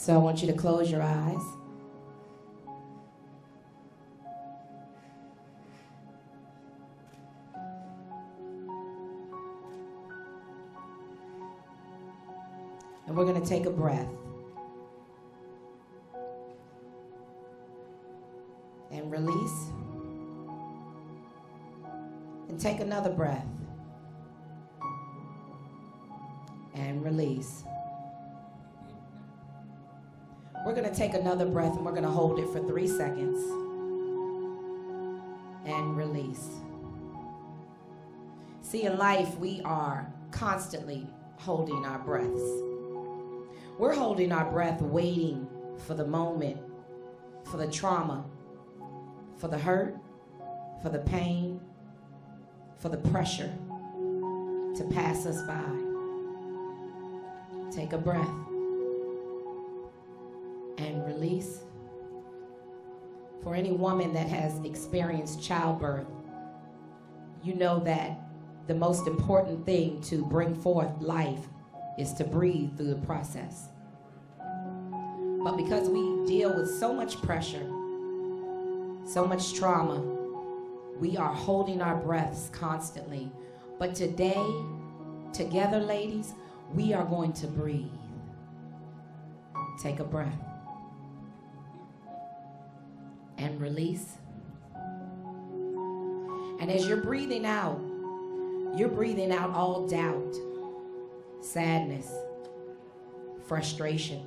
So I want you to close your eyes. And we're going to take a breath. And release. And take another breath. And release. We're going to take another breath and we're going to hold it for 3 seconds. And release. See, in life, we are constantly holding our breaths. We're holding our breath, waiting for the moment, for the trauma, for the hurt, for the pain, for the pressure to pass us by. Take a breath and release. For any woman that has experienced childbirth, you know that the most important thing to bring forth life is to breathe through the process. But because we deal with so much pressure, so much trauma, we are holding our breaths constantly. But today, together, ladies, we are going to breathe. Take a breath. And release. And as you're breathing out all doubt, sadness, frustration,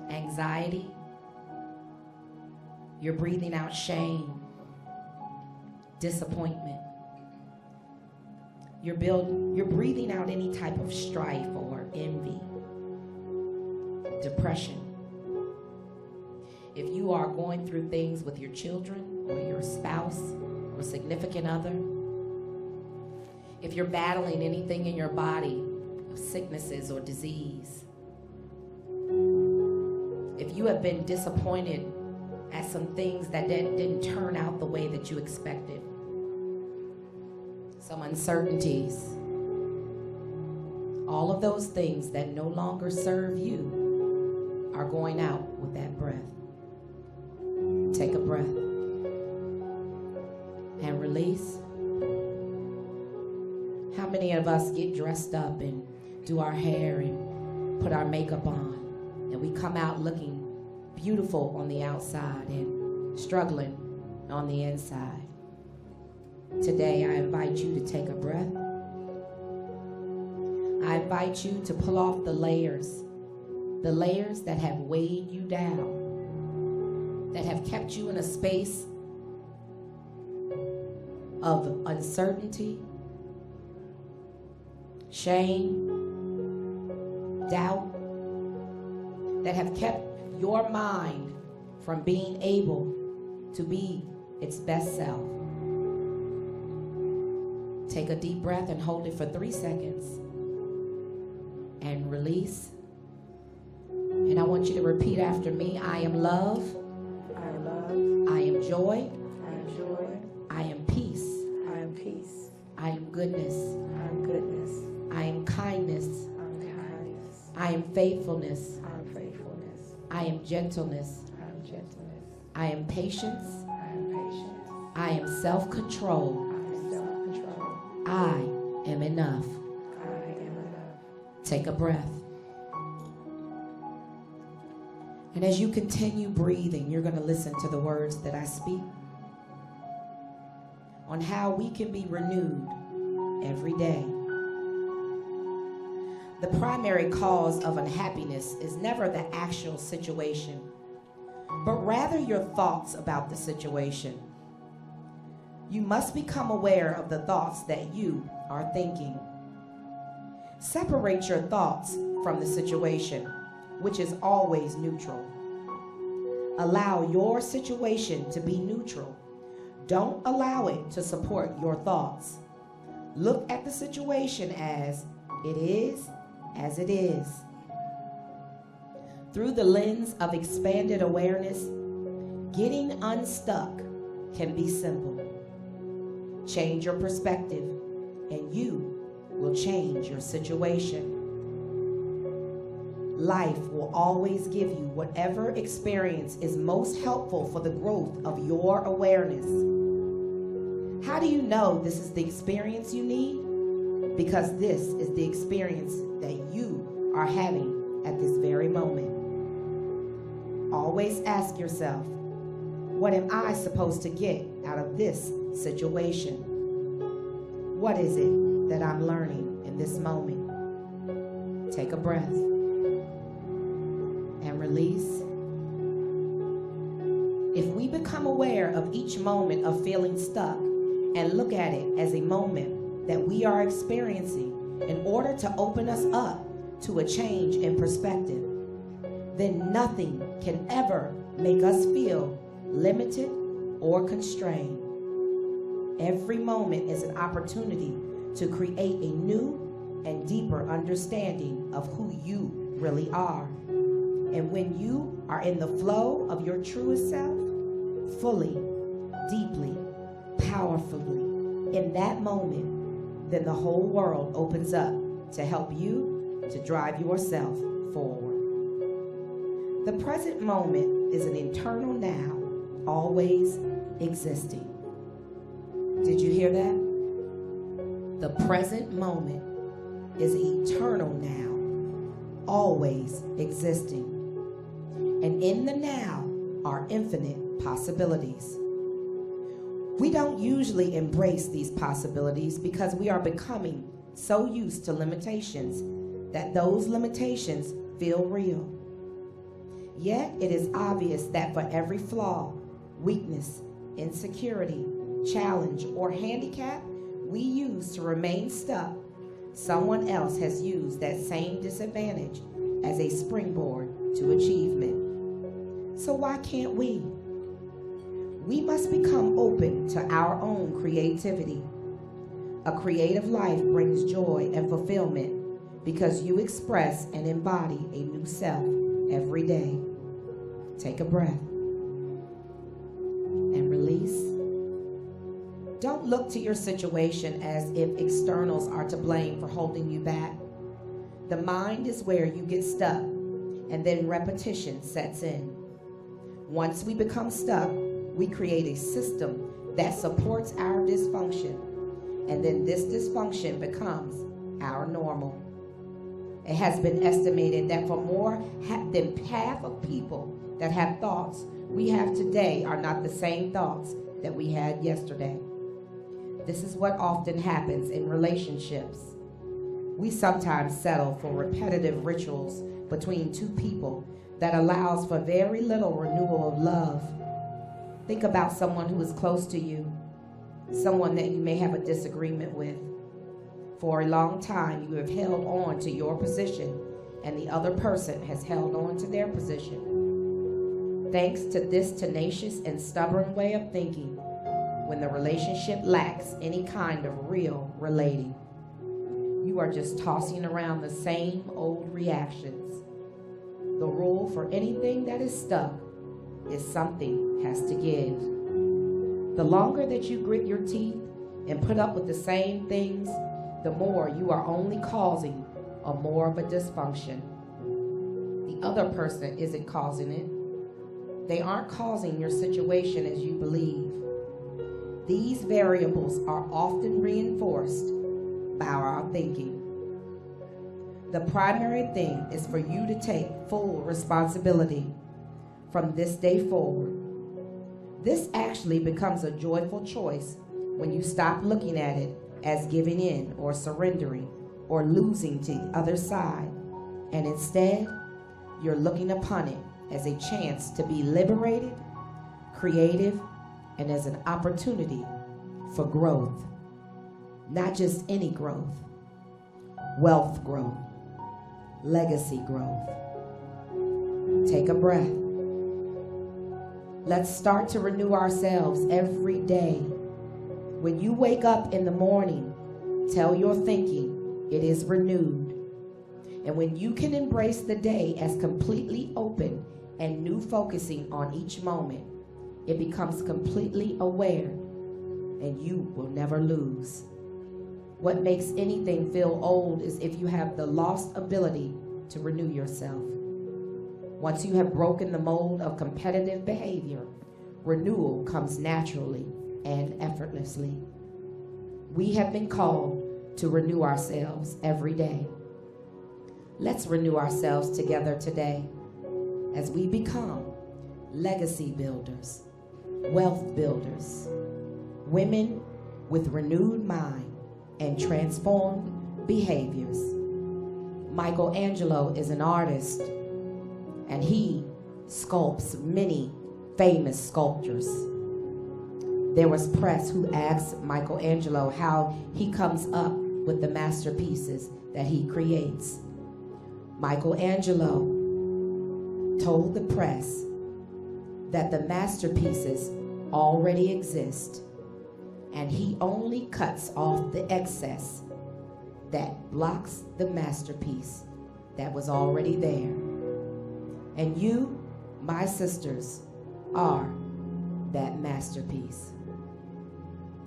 anxiety. You're breathing out shame, disappointment. You're breathing out any type of strife or envy, depression. If you are going through things with your children or your spouse or significant other, if you're battling anything in your body of sicknesses or disease, if you have been disappointed at some things that didn't turn out the way that you expected, some uncertainties, all of those things that no longer serve you are going out with that breath. Take a breath and release. How many of us get dressed up and do our hair and put our makeup on, and we come out looking beautiful on the outside and struggling on the inside? Today, I invite you to take a breath. I invite you to pull off the layers that have weighed you down, that have kept you in a space of uncertainty, shame, doubt, that have kept your mind from being able to be its best self. Take a deep breath and hold it for 3 seconds. And release. And I want you to repeat after me. I am love. I am love. I am joy. I am joy. I am peace. I am peace. I am goodness. I am goodness. I am kindness. I am kindness. I am faithfulness. I am faithfulness. I am gentleness. I am gentleness. I am patience. I am patience. I am self-control. I am self-control. I am enough. I am enough. Take a breath. And as you continue breathing, you're going to listen to the words that I speak on how we can be renewed every day. The primary cause of unhappiness is never the actual situation, but rather your thoughts about the situation. You must become aware of the thoughts that you are thinking. Separate your thoughts from the situation, which is always neutral. Allow your situation to be neutral. Don't allow it to support your thoughts. Look at the situation as it is. Through the lens of expanded awareness, getting unstuck can be simple. Change your perspective, and you will change your situation. Life will always give you whatever experience is most helpful for the growth of your awareness. How do you know this is the experience you need? Because this is the experience that you are having at this very moment. Always ask yourself, what am I supposed to get out of this situation? What is it that I'm learning in this moment? Take a breath and release. If we become aware of each moment of feeling stuck and look at it as a moment that we are experiencing in order to open us up to a change in perspective, then nothing can ever make us feel limited or constrained. Every moment is an opportunity to create a new and deeper understanding of who you really are. And when you are in the flow of your truest self, fully, deeply, powerfully, in that moment, then the whole world opens up to help you to drive yourself forward. The present moment is an eternal now, always existing. Did you hear that? The present moment is eternal now, always existing. And in the now are infinite possibilities. We don't usually embrace these possibilities because we are becoming so used to limitations that those limitations feel real. Yet it is obvious that for every flaw, weakness, insecurity, challenge, or handicap we use to remain stuck, someone else has used that same disadvantage as a springboard to achievement. So why can't we? We must become open to our own creativity. A creative life brings joy and fulfillment because you express and embody a new self every day. Take a breath and release. Don't look to your situation as if externals are to blame for holding you back. The mind is where you get stuck, and then repetition sets in. Once we become stuck, we create a system that supports our dysfunction, and then this dysfunction becomes our normal. It has been estimated that for more than half of people that have thoughts we have today are not the same thoughts that we had yesterday. This is what often happens in relationships. We sometimes settle for repetitive rituals between two people that allows for very little renewal of love. Think about someone who is close to you, someone that you may have a disagreement with. For a long time, you have held on to your position, and the other person has held on to their position. Thanks to this tenacious and stubborn way of thinking, when the relationship lacks any kind of real relating, you are just tossing around the same old reactions. The rule for anything that is stuck is something has to give. The longer that you grit your teeth and put up with the same things, the more you are only causing more of a dysfunction. The other person isn't causing it. They aren't causing your situation as you believe. These variables are often reinforced by our thinking. The primary thing is for you to take full responsibility from this day forward. This actually becomes a joyful choice when you stop looking at it as giving in or surrendering or losing to the other side, and instead you're looking upon it as a chance to be liberated, creative, and as an opportunity for growth. Not just any growth, wealth growth, legacy growth. Take a breath. Let's start to renew ourselves every day. When you wake up in the morning, tell your thinking it is renewed. And when you can embrace the day as completely open and new, focusing on each moment, it becomes completely aware, and you will never lose. What makes anything feel old is if you have the lost ability to renew yourself. Once you have broken the mold of competitive behavior, renewal comes naturally and effortlessly. We have been called to renew ourselves every day. Let's renew ourselves together today as we become legacy builders, wealth builders, women with renewed mind and transformed behaviors. Michelangelo is an artist, and he sculpts many famous sculptures. There was press who asked Michelangelo how he comes up with the masterpieces that he creates. Michelangelo told the press that the masterpieces already exist, and he only cuts off the excess that blocks the masterpiece that was already there. And you, my sisters, are that masterpiece.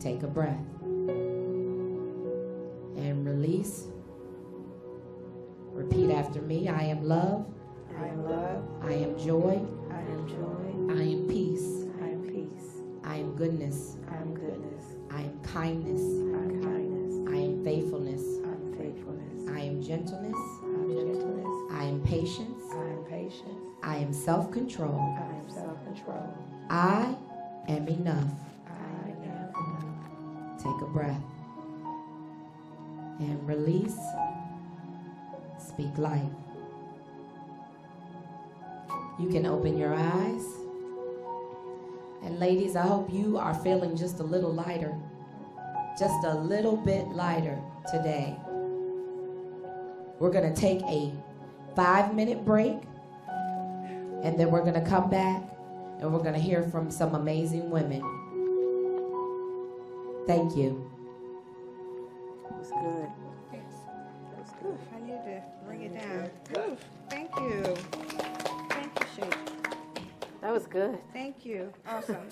Take a breath and release. Repeat after me. I am love. I am love. I am joy. I am joy. I am peace. I am peace. I am goodness. I am goodness. I am kindness. I am kindness. I am faithfulness. I am faithfulness. I am gentleness. I am gentleness. I am patience. I am patience. I am self-control. I am self-control. I am enough. I am enough. Take a breath and release. Speak life. You can open your eyes. And ladies, I hope you are feeling just a little lighter. Just a little bit lighter today. We're going to take a 5-minute break. And then we're going to come back and we're going to hear from some amazing women. Thank you. That was good. That was good. I need to bring it down. Oof, thank you. Thank you, Sheik. That was good. Thank you. Awesome.